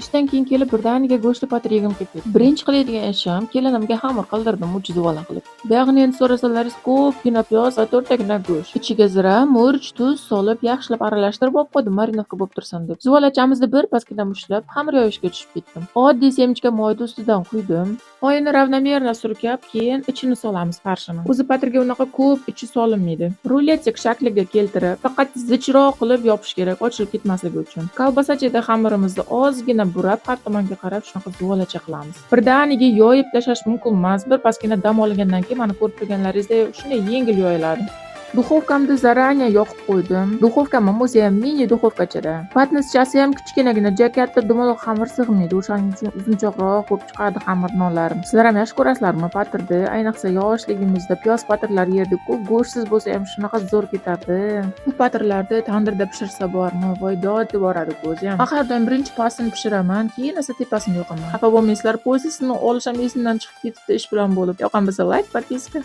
ishdan keyin kelib birdaniga go'shtli patir yegim kelib ketdi. Birinchi qiladigan ishim kelinimga xamir qildirdim mo'jizavola qilib. Buyog'ini endi so'rasalaringiz ko'pgina piyoz va to'rttagina go'sht. Ichiga zira, murch, tuz solib yaxshilab aralashtirib olib qo'ydim marinovka bo'lib tursin deb. Zuvalachamizni birpasgina mushlab xamir yoyishga tushib ketdim. Oddiy semchka moyni ustidan quydim. Moyni ravnomerno surkab, keyin ichini solamiz farshini. O'zi patirga unaqa ko'p ichi solinmaydi. Ruletik shakliga keltirib, faqat zichroq qilib yopish kerak, ochilib ketmasligi uchun. Kolbasachada xamirimizni ozgina burab, har tomonga qarab shunaqa zuvalacha qilamiz. Birdaniga yoyib tashlash mumkin emas. Birpasgina dam olgandan keyin mana ko'rib turganlaringizdek shunday yengil yoyiladi. Duxovkamni zaranya yoqib qo'ydim. Duxovkam o'zi ham mini duxovkachada. Patnischasi ham kichkinagina, juda katta dumaloq xamir sig'maydi. O'shaning uchun uzunchoqroq bo'lib chiqadi xamir nonlarim. Sizlar ham yaxshi ko'rasizlarmi patirni? Ayniqsa yoshligimizda piyoz patirlar yerdik-ku, go'shtsiz bo'lsa ham shunaqa zo'r ketardi. Bu patirlarni tandirda pishirsa bormi? Voy dod deb boradi o'zi ham. Har doim birinchi pastini pishiraman, keyin esa tepasini yoqaman. Xafa bo'lmaysizlar, po'ysizlarni olisham esimdan chiqib ketibdi ish bilan bo'lib. Yoqam bo'lsa like, podpiska.